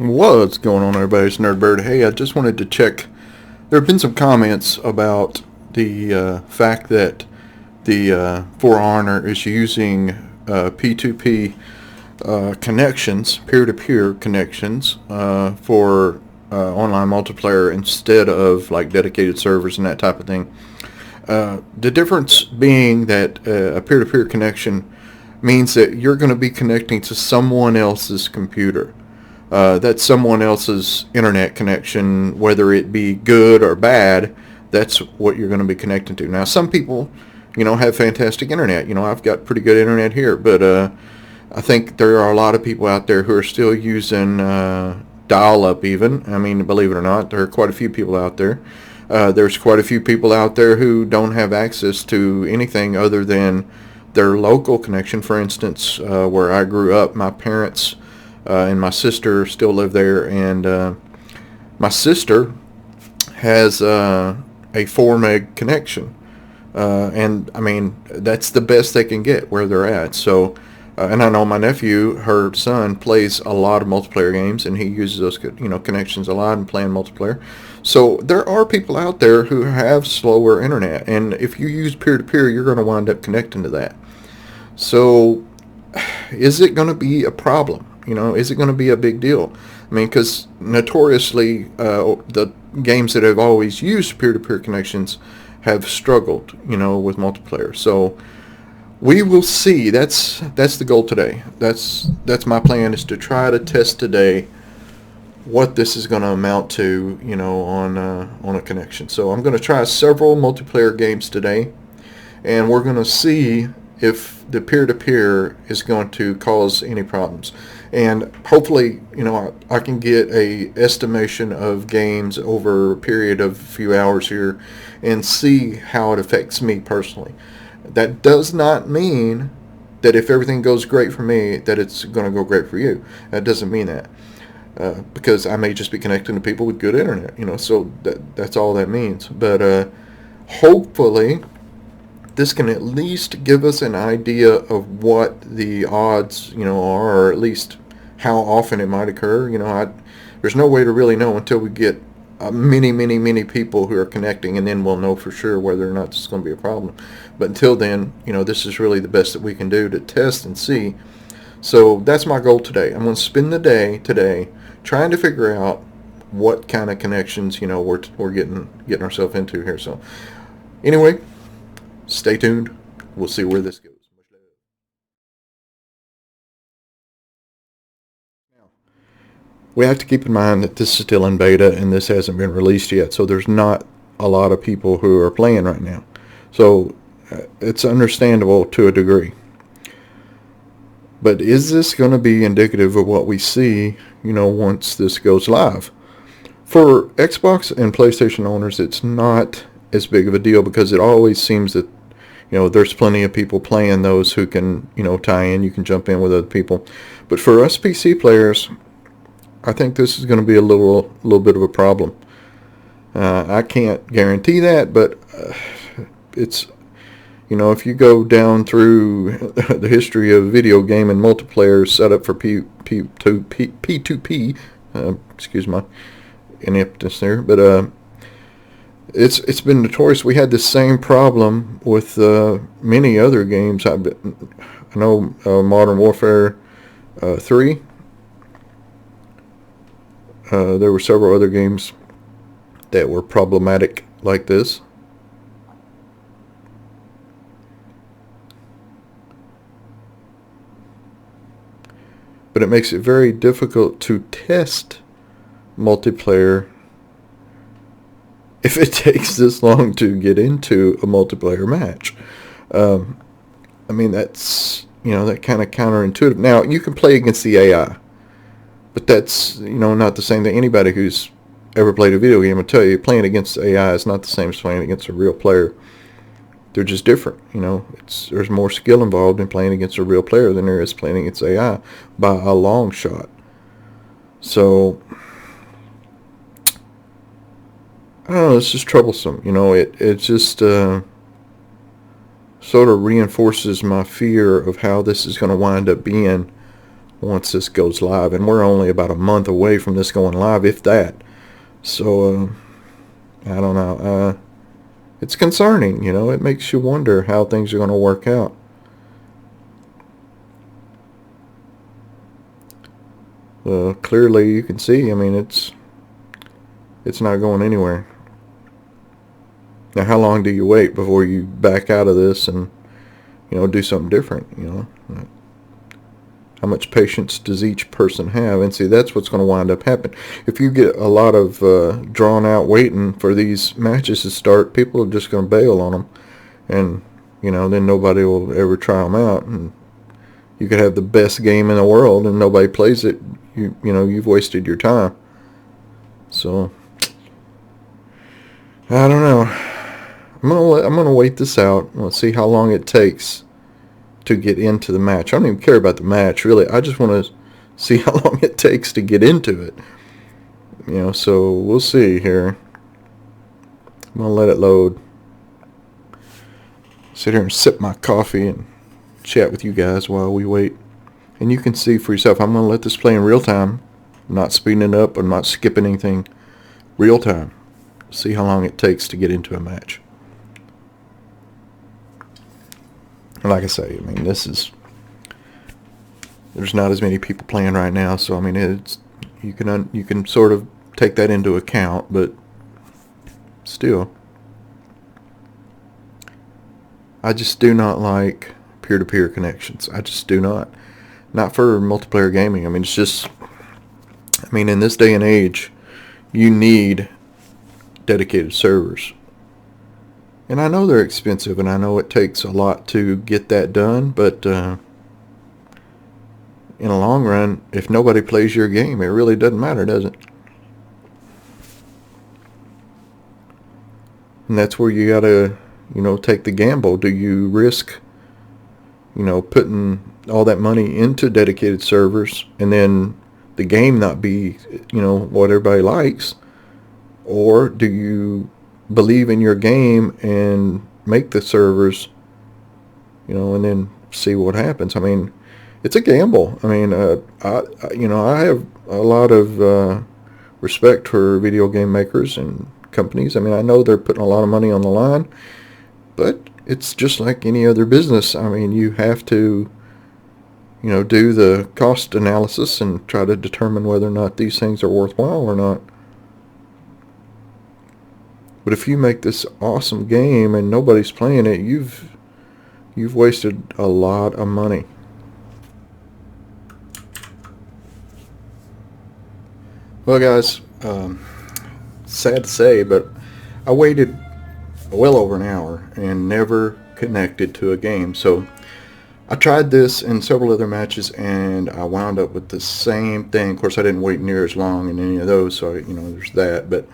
What's going on, everybody? It's Nerd Berd. Hey, I just wanted to check. There have been some comments about the fact that the For Honor is using P2P connections, peer-to-peer connections, for online multiplayer instead of like dedicated servers and that type of thing. The difference being that a peer-to-peer connection means that you're going to be connecting to someone else's computer. That's someone else's internet connection, whether it be good or bad. That's what you're going to be connecting to. Now, some people, have fantastic internet. I've got pretty good internet here, but I think there are a lot of people out there who are still using dial-up even. I mean, believe it or not, there are quite a few people out there. There's quite a few people out there who don't have access to anything other than their local connection. For instance, where I grew up, my parents and my sister still live there, and my sister has a 4 meg connection, and I mean that's the best they can get where they're at. So, and I know my nephew, her son, plays a lot of multiplayer games, and he uses those connections a lot and playing multiplayer. So there are people out there who have slower internet, and if you use peer-to-peer, you're going to wind up connecting to that. So, is it going to be a problem? Is it going to be a big deal? I mean, because notoriously, the games that have always used peer-to-peer connections have struggled, with multiplayer. So we will see. That's the goal today. That's my plan, is to try to test today what this is going to amount to, on a connection. So I'm going to try several multiplayer games today, and we're going to see if the peer-to-peer is going to cause any problems. And hopefully, I can get a estimation of games over a period of a few hours here and see how it affects me personally. That does not mean that if everything goes great for me, that it's going to go great for you. That doesn't mean that. Because I may just be connecting to people with good internet, so that's all that means. But hopefully this can at least give us an idea of what the odds, are, or at least how often it might occur. There's no way to really know until we get many people who are connecting, and then we'll know for sure whether or not this is going to be a problem. But until then, this is really the best that we can do to test and see. So that's my goal today. I'm going to spend the day today trying to figure out what kind of connections, we're getting ourselves into here. So anyway, stay tuned. We'll see where this goes. Now, we have to keep in mind that this is still in beta and this hasn't been released yet, so there's not a lot of people who are playing right now. So it's understandable to a degree. But is this going to be indicative of what we see, once this goes live? For Xbox and PlayStation owners, it's not as big of a deal because it always seems that, there's plenty of people playing those who can, tie in. You can jump in with other people. But for us PC players, I think this is going to be a little bit of a problem. I can't guarantee that, but it's... if you go down through the history of video game and multiplayer set up for P2P, excuse my ineptness there, but it's been notorious. We had the same problem with many other games. I know Modern Warfare 3. There were several other games that were problematic like this. But it makes it very difficult to test multiplayer if it takes this long to get into a multiplayer match. I mean, that's, that kind of counterintuitive. Now, you can play against the AI, but that's, not the same thing. Anybody who's ever played a video game will tell you playing against AI is not the same as playing against a real player. They're just different, there's more skill involved in playing against a real player than there is playing against AI by a long shot. So, I don't know, it's just troublesome. It just sort of reinforces my fear of how this is going to wind up being once this goes live, and we're only about a month away from this going live, if that. So I don't know. It's concerning, you know. It makes you wonder how things are going to work out. Clearly, you can see. I mean, it's not going anywhere. Now, how long do you wait before you back out of this and, you know, do something different? You know, how much patience does each person have? And see, that's what's going to wind up happening. If you get a lot of drawn out waiting for these matches to start, people are just going to bail on them, and you know, then nobody will ever try them out. And you could have the best game in the world and nobody plays it. You know, you've wasted your time. So I don't know. I'm gonna wait this out. Let's see how long it takes to get into the match. I don't even care about the match, really. I just want to see how long it takes to get into it. You know, so we'll see here. I'm gonna let it load. Sit here and sip my coffee and chat with you guys while we wait. And you can see for yourself. I'm gonna let this play in real time. I'm not speeding it up. I'm not skipping anything. Real time. See how long it takes to get into a match. Like I say, I mean, there's not as many people playing right now, so I mean, you can sort of take that into account, but still, I just do not like peer-to-peer connections. I just do not for multiplayer gaming. I mean, it's just, I mean, in this day and age, you need dedicated servers. And I know they're expensive, and I know it takes a lot to get that done, but in the long run, if nobody plays your game, it really doesn't matter, does it? And that's where you gotta, you know, take the gamble. Do you risk, you know, putting all that money into dedicated servers and then the game not be, you know, what everybody likes? Or do you believe in your game and make the servers, you know, and then see what happens? I mean, it's a gamble. I mean, I have a lot of respect for video game makers and companies. I mean, I know they're putting a lot of money on the line, but it's just like any other business. I mean, you have to, you know, do the cost analysis and try to determine whether or not these things are worthwhile or not. But if you make this awesome game and nobody's playing it, you've wasted a lot of money. Well, guys, sad to say, but I waited well over an hour and never connected to a game. So I tried this in several other matches, and I wound up with the same thing. Of course, I didn't wait near as long in any of those, so you know, there's that. But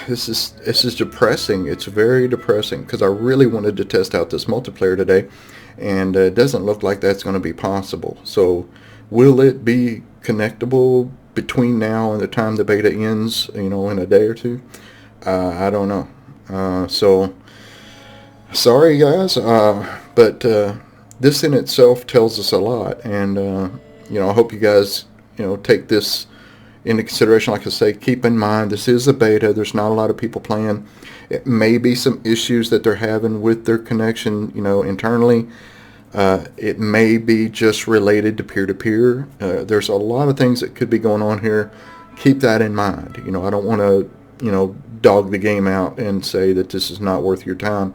this is depressing. It's very depressing because I really wanted to test out this multiplayer today, and it doesn't look like that's going to be possible. So will it be connectable between now and the time the beta ends, you know, in a day or two? I don't know. So sorry, guys, but this in itself tells us a lot, and you know, I hope you guys, you know, take this into consideration. Like I say, keep in mind this is a beta. There's not a lot of people playing. It may be some issues that they're having with their connection, you know, internally. It may be just related to peer-to-peer. There's a lot of things that could be going on here. Keep that in mind. You know, I don't want to, you know, dog the game out and say that this is not worth your time.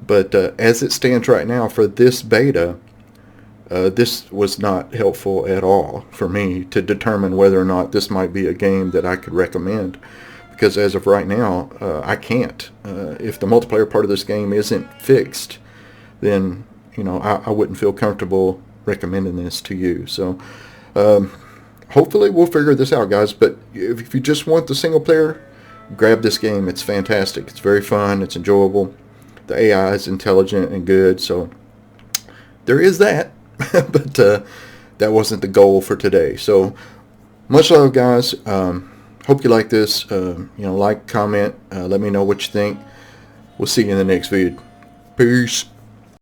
But as it stands right now for this beta, this was not helpful at all for me to determine whether or not this might be a game that I could recommend. Because as of right now, I can't. If the multiplayer part of this game isn't fixed, then, you know, I wouldn't feel comfortable recommending this to you. So hopefully we'll figure this out, guys. But if you just want the single player, grab this game. It's fantastic. It's very fun. It's enjoyable. The AI is intelligent and good. So there is that. But that wasn't the goal for today. So much love, guys. Hope you like this. You know, like, comment, let me know what you think. We'll see you in the next video. Peace.